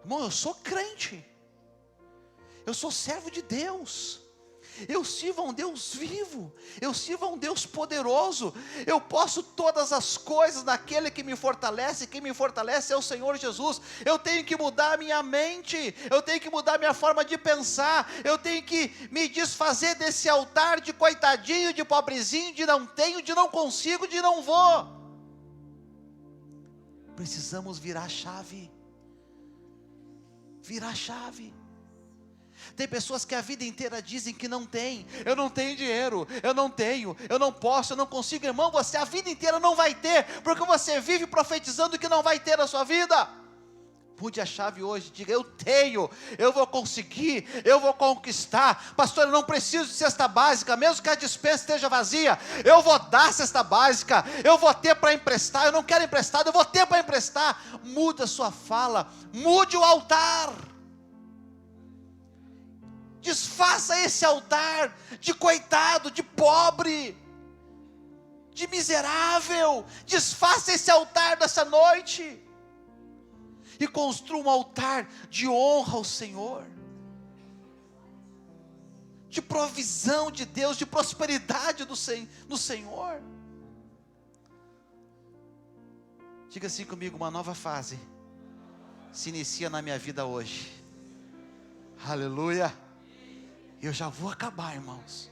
Irmão, eu sou crente, eu sou servo de Deus, Eu sirvo a um Deus vivo, eu sirvo a um Deus poderoso, eu posso todas as coisas naquele que me fortalece, quem me fortalece é o Senhor Jesus. Eu tenho que mudar a minha mente, eu tenho que mudar a minha forma de pensar, eu tenho que me desfazer desse altar de coitadinho, de pobrezinho, de não tenho, de não consigo, de não vou. Precisamos virar a chave, virar a chave. Tem pessoas que a vida inteira dizem que não tem, eu não tenho dinheiro, eu não tenho, eu não posso, eu não consigo. Irmão, você a vida inteira não vai ter, porque você vive profetizando que não vai ter na sua vida. Mude a chave hoje, diga: eu tenho, eu vou conseguir, eu vou conquistar. Pastor, eu não preciso de cesta básica, mesmo que a despensa esteja vazia, eu vou dar cesta básica, eu vou ter para emprestar, eu não quero emprestado, eu vou ter para emprestar. Muda a sua fala, mude o altar. Desfaça esse altar de coitado, de pobre, de miserável. Desfaça esse altar dessa noite e construa um altar de honra ao Senhor, de provisão de Deus, de prosperidade no Senhor. Diga assim comigo: uma nova fase se inicia na minha vida hoje. Aleluia. Eu já vou acabar, irmãos.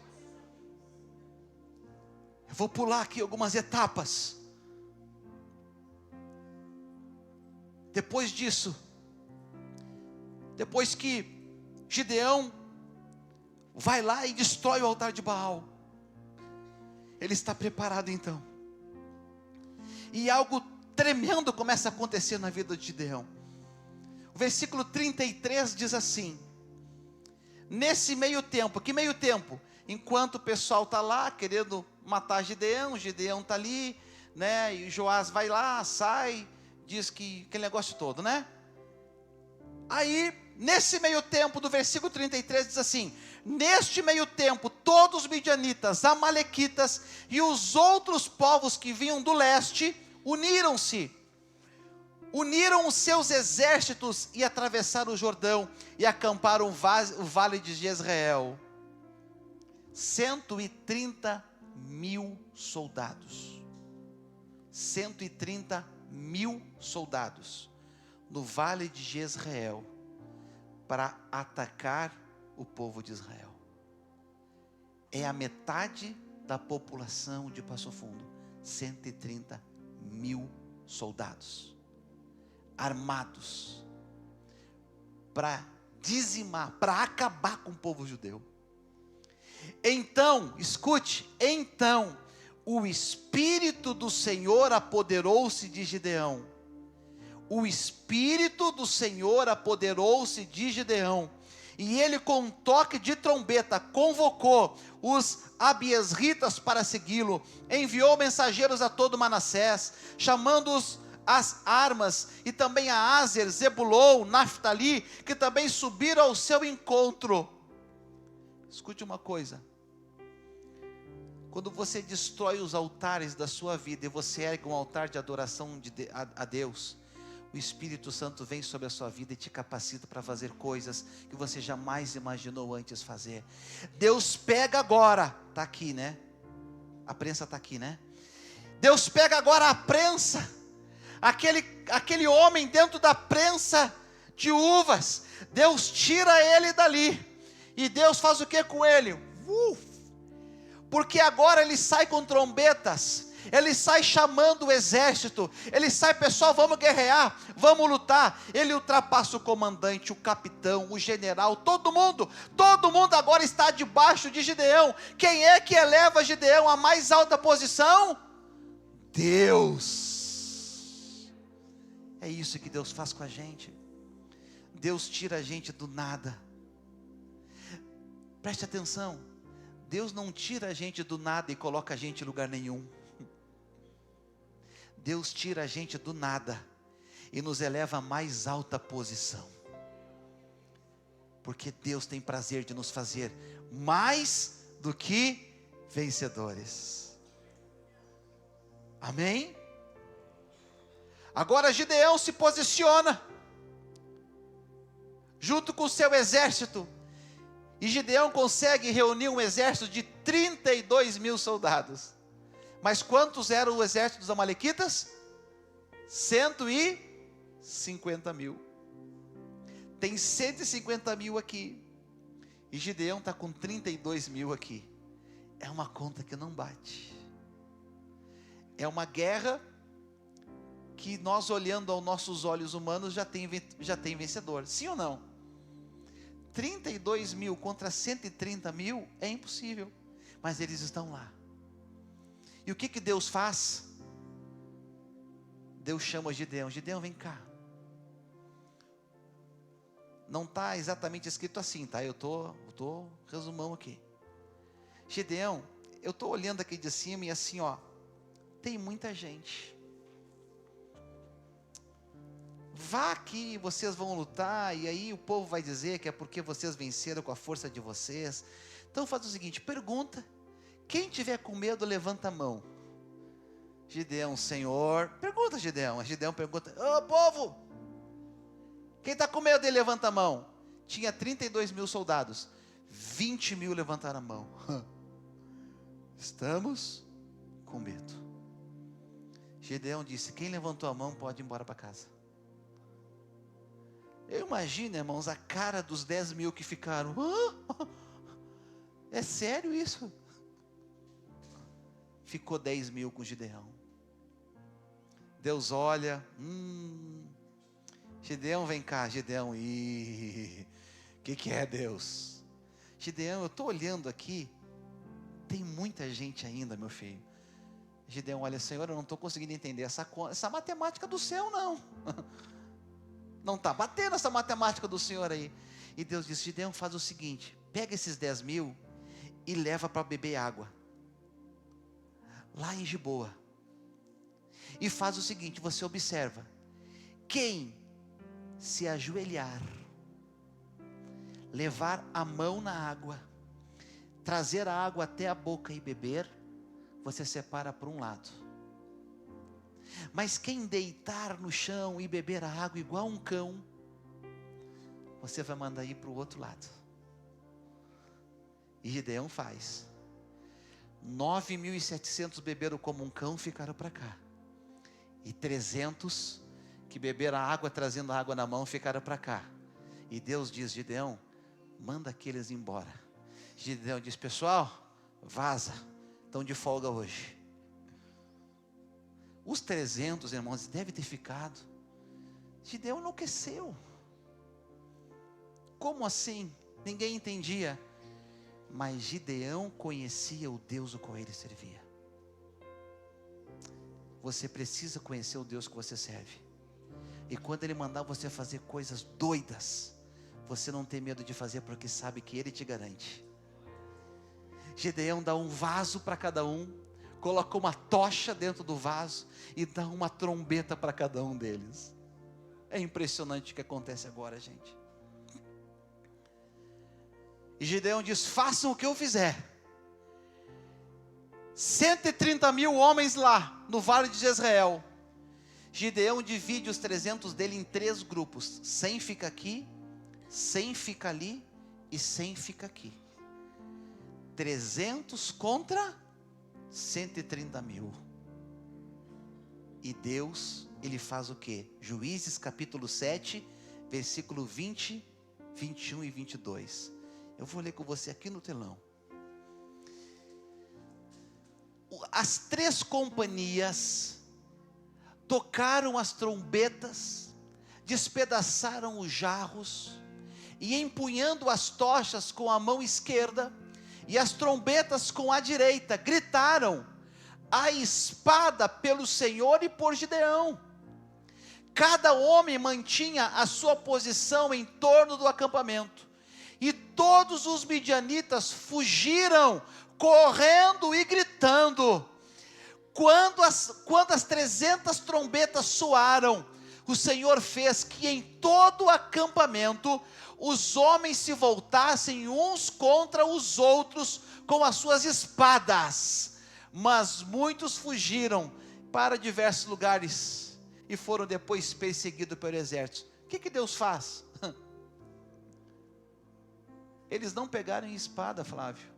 Eu vou pular aqui algumas etapas. Depois disso, depois que Gideão vai lá e destrói o altar de Baal, ele está preparado então. E algo tremendo começa a acontecer na vida de Gideão. O versículo 33 diz assim: nesse meio tempo, que meio tempo? Enquanto o pessoal está lá querendo matar Gideão está ali, né? E Joás vai lá, sai, diz que aquele negócio todo, né? Aí, nesse meio tempo, do versículo 33 diz assim: neste meio tempo, todos os midianitas, amalequitas e os outros povos que vinham do leste uniram-se. Uniram os seus exércitos e atravessaram o Jordão e acamparam o vale de Jezreel. 130 mil soldados. 130 mil soldados no vale de Jezreel para atacar o povo de Israel. É a metade da população de Passo Fundo. 130 mil soldados armados para dizimar, para acabar com o povo judeu. Então, escute, então o Espírito do Senhor apoderou-se de Gideão. O Espírito do Senhor apoderou-se de Gideão. E ele, com um toque de trombeta, convocou os abiesritas para segui-lo. Enviou mensageiros a todo Manassés, chamando-os as armas, e também a Aser, Zebulon, Naftali, que também subiram ao seu encontro. Escute uma coisa: quando você destrói os altares da sua vida, e você ergue um altar de adoração a Deus, o Espírito Santo vem sobre a sua vida e te capacita para fazer coisas que você jamais imaginou antes fazer. Deus pega agora, está aqui, né? A prensa está aqui, né? Deus pega agora a prensa, aquele homem dentro da prensa de uvas, Deus tira ele dali, e Deus faz o que com ele? Porque agora ele sai com trombetas, ele sai chamando o exército, ele sai: pessoal, vamos guerrear, vamos lutar. Ele ultrapassa o comandante, o capitão, o general, todo mundo agora está debaixo de Gideão. Quem é que eleva Gideão à mais alta posição? Deus. É isso que Deus faz com a gente. Deus tira a gente do nada. Preste atenção, Deus não tira a gente do nada e coloca a gente em lugar nenhum. Deus tira a gente do nada e nos eleva à mais alta posição, porque Deus tem prazer de nos fazer mais do que vencedores. Amém? Agora Gideão se posiciona junto com o seu exército, E Gideão consegue reunir um exército de 32 mil soldados. Mas quantos era o exército dos amalequitas? 150 mil. Tem 150 mil aqui. E Gideão está com 32 mil aqui. É uma conta que não bate. É uma guerra que nós, olhando aos nossos olhos humanos, já tem vencedor. Sim ou não? 32 mil contra 130 mil é impossível. Mas eles estão lá. E o que Deus faz? Deus chama Gideão. Gideão, vem cá. Não está exatamente escrito assim, tá? Eu estou resumão aqui. Gideão, eu estou olhando aqui de cima e assim, ó, tem muita gente. Vá que vocês vão lutar, e aí o povo vai dizer que é porque vocês venceram com a força de vocês. Então faz o seguinte, pergunta, quem tiver com medo levanta a mão. Gideão, Senhor, pergunta Gideão. Gideão pergunta, ô povo, quem está com medo dele levanta a mão. Tinha 32 mil soldados, 20 mil levantaram a mão. Estamos com medo. Gideão disse, quem levantou a mão pode ir embora para casa. Eu imagino, irmãos, a cara dos 10 mil que ficaram. É sério isso? Ficou 10 mil com Gideão. Deus olha. Gideão, vem cá, Gideão. O que é Deus? Gideão, eu estou olhando aqui. Tem muita gente ainda, meu filho. Gideão, olha, Senhor, eu não estou conseguindo entender essa matemática do céu, não. Não está batendo essa matemática do Senhor aí. E Deus disse, Gideão, faz o seguinte, pega esses 10 mil e leva para beber água. Lá em Giboa. E faz o seguinte, você observa. Quem se ajoelhar, levar a mão na água, trazer a água até a boca e beber, você separa para um lado. Mas quem deitar no chão e beber a água igual um cão, você vai mandar ir para o outro lado. E Gideão faz. 9.700 beberam como um cão, ficaram para cá. E 300 que beberam a água, trazendo a água na mão, ficaram para cá. E Deus diz, Gideão, manda aqueles embora. Gideão diz, pessoal, vaza, estão de folga hoje. Os 300, irmãos, devem ter ficado. Gideão enlouqueceu. Como assim? Ninguém entendia. Mas Gideão conhecia o Deus o qual ele servia. Você precisa conhecer o Deus que você serve. E quando Ele mandar você fazer coisas doidas, você não tem medo de fazer, porque sabe que Ele te garante. Gideão dá um vaso para cada um, coloca uma tocha dentro do vaso e dá uma trombeta para cada um deles. É impressionante o que acontece agora, gente. E Gideão diz, façam o que eu fizer. 130 mil homens lá, no vale de Jezreel. Gideão divide os 300 dele em 3 grupos. 100 fica aqui, 100 fica ali e 100 fica aqui. 300 contra 130 mil. E Deus, Ele faz o quê? Juízes capítulo 7, versículo 20, 21 e 22. Eu vou ler com você aqui no telão. As 3 companhias tocaram as trombetas, despedaçaram os jarros, e empunhando as tochas com a mão esquerda, e as trombetas com a direita, gritaram, a espada pelo Senhor e por Gideão. Cada homem mantinha a sua posição em torno do acampamento, e todos os midianitas fugiram, correndo e gritando. Quando as 300 trombetas soaram, o Senhor fez que em todo o acampamento, os homens se voltassem uns contra os outros com as suas espadas. Mas muitos fugiram para diversos lugares e foram depois perseguidos pelo exército. O que Deus faz? Eles não pegaram em espada, Flávio.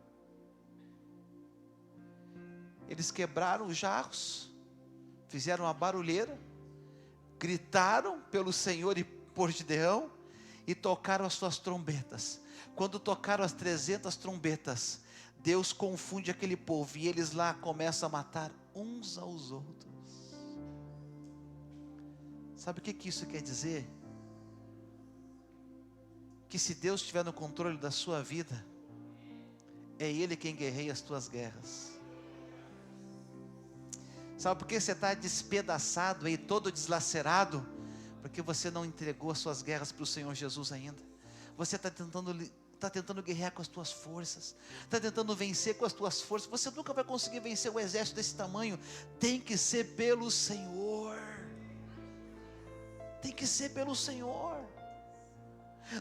Eles quebraram os jarros, fizeram uma barulheira, gritaram pelo Senhor e por Gideão, e tocaram as suas trombetas. Quando tocaram as 300 trombetas, Deus confunde aquele povo, e eles lá começam a matar uns aos outros. Sabe o que isso quer dizer? Que se Deus estiver no controle da sua vida, é Ele quem guerreia as tuas guerras. Sabe por que você está despedaçado aí, todo deslacerado? Porque você não entregou as suas guerras para o Senhor Jesus ainda. Você está tentando guerrear com as tuas forças, está tentando vencer com as tuas forças. Você nunca vai conseguir vencer um exército desse tamanho. Tem que ser pelo Senhor. Tem que ser pelo Senhor.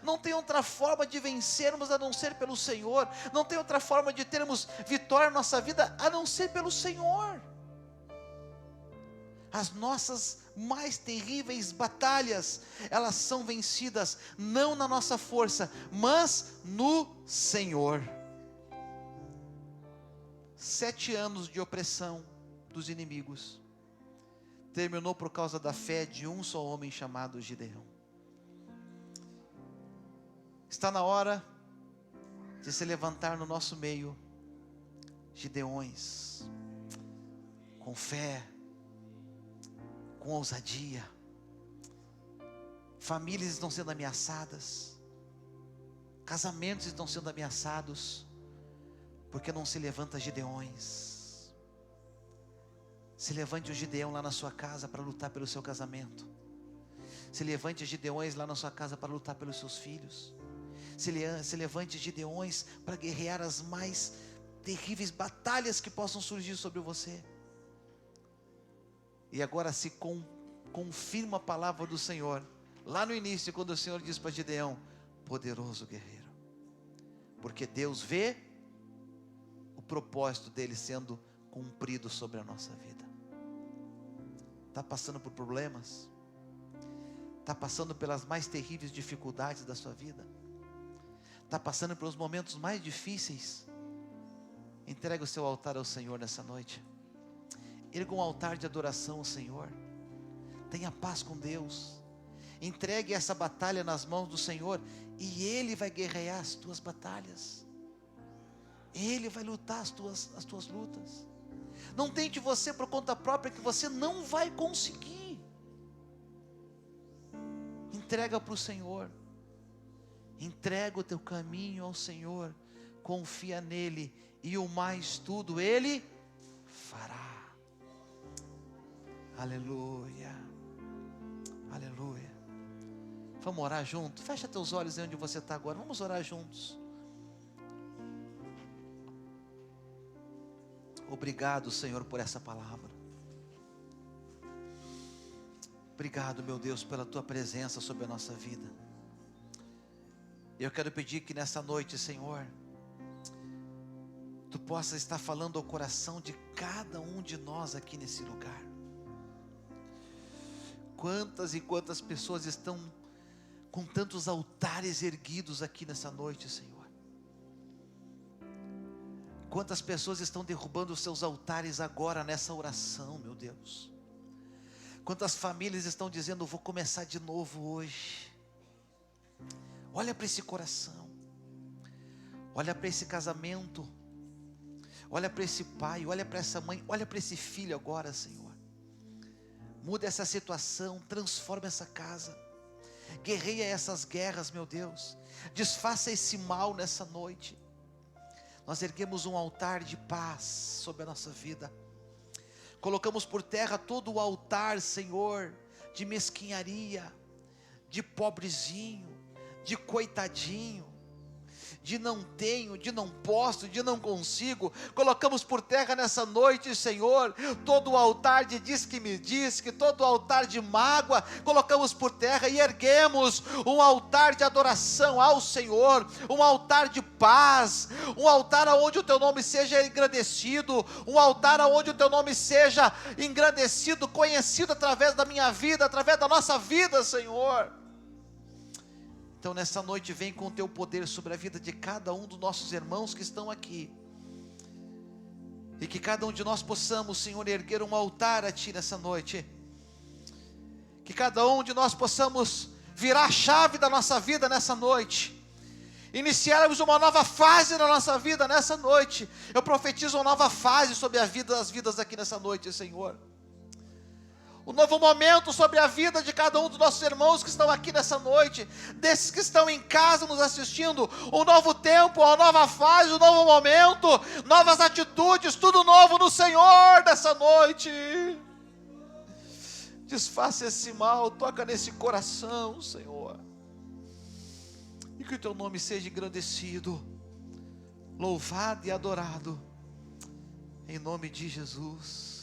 Não tem outra forma de vencermos a não ser pelo Senhor. Não tem outra forma de termos vitória na nossa vida a não ser pelo Senhor. As nossas mais terríveis batalhas, elas são vencidas não na nossa força, mas no Senhor. 7 anos de opressão dos inimigos terminou por causa da fé de um só homem chamado Gideão. Está na hora de se levantar no nosso meio Gideões, com fé, com ousadia. Famílias estão sendo ameaçadas, casamentos estão sendo ameaçados, porque não se levanta Gideões. Se levante o Gideão lá na sua casa para lutar pelo seu casamento. Se levante Gideões lá na sua casa para lutar pelos seus filhos. Se levante Gideões para guerrear as mais terríveis batalhas que possam surgir sobre você. E agora se confirma a palavra do Senhor, lá no início, quando o Senhor diz para Gideão: poderoso guerreiro. Porque Deus vê o propósito dele sendo cumprido sobre a nossa vida. Está passando por problemas? Está passando pelas mais terríveis dificuldades da sua vida? Está passando pelos momentos mais difíceis? Entregue o seu altar ao Senhor nessa noite. Erga um altar de adoração ao Senhor. Tenha paz com Deus. Entregue essa batalha nas mãos do Senhor, e Ele vai guerrear as tuas batalhas. Ele vai lutar as tuas lutas. Não tente você por conta própria, que você não vai conseguir. Entrega para o Senhor. Entrega o teu caminho ao Senhor. Confia nele, e o mais tudo Ele fará. Aleluia. Aleluia. Vamos orar junto? Fecha teus olhos aí onde você está agora. Vamos orar juntos. Obrigado, Senhor, por essa palavra. Obrigado, meu Deus, pela Tua presença sobre a nossa vida. Eu quero pedir que nessa noite, Senhor, Tu possas estar falando ao coração de cada um de nós aqui nesse lugar. Quantas e quantas pessoas estão com tantos altares erguidos aqui nessa noite, Senhor. Quantas pessoas estão derrubando os seus altares agora nessa oração, meu Deus. Quantas famílias estão dizendo: vou começar de novo hoje. Olha para esse coração. Olha para esse casamento. Olha para esse pai, olha para essa mãe, olha para esse filho agora, Senhor. Muda essa situação, transforma essa casa. Guerreia essas guerras, meu Deus. Desfaça esse mal nessa noite. Nós erguemos um altar de paz sobre a nossa vida. Colocamos por terra todo o altar, Senhor, de mesquinharia, de pobrezinho, de coitadinho, de não tenho, de não posso, de não consigo. Colocamos por terra nessa noite, Senhor, todo o altar de diz que me diz, que todo o altar de mágoa, colocamos por terra e erguemos um altar de adoração ao Senhor, um altar de paz, um altar onde o Teu nome seja engrandecido, um altar onde o Teu nome seja engrandecido, conhecido através da minha vida, através da nossa vida, Senhor. Então nessa noite vem com o teu poder sobre a vida de cada um dos nossos irmãos que estão aqui. E que cada um de nós possamos, Senhor, erguer um altar a Ti nessa noite. Que cada um de nós possamos virar a chave da nossa vida nessa noite. Iniciarmos uma nova fase na nossa vida nessa noite. Eu profetizo uma nova fase sobre a vida das vidas aqui nessa noite, Senhor. Um novo momento sobre a vida de cada um dos nossos irmãos que estão aqui nessa noite, desses que estão em casa nos assistindo, um novo tempo, uma nova fase, um novo momento, novas atitudes, tudo novo no Senhor nessa noite. Desfaça esse mal, toca nesse coração, Senhor, e que o Teu nome seja engrandecido, louvado e adorado, em nome de Jesus.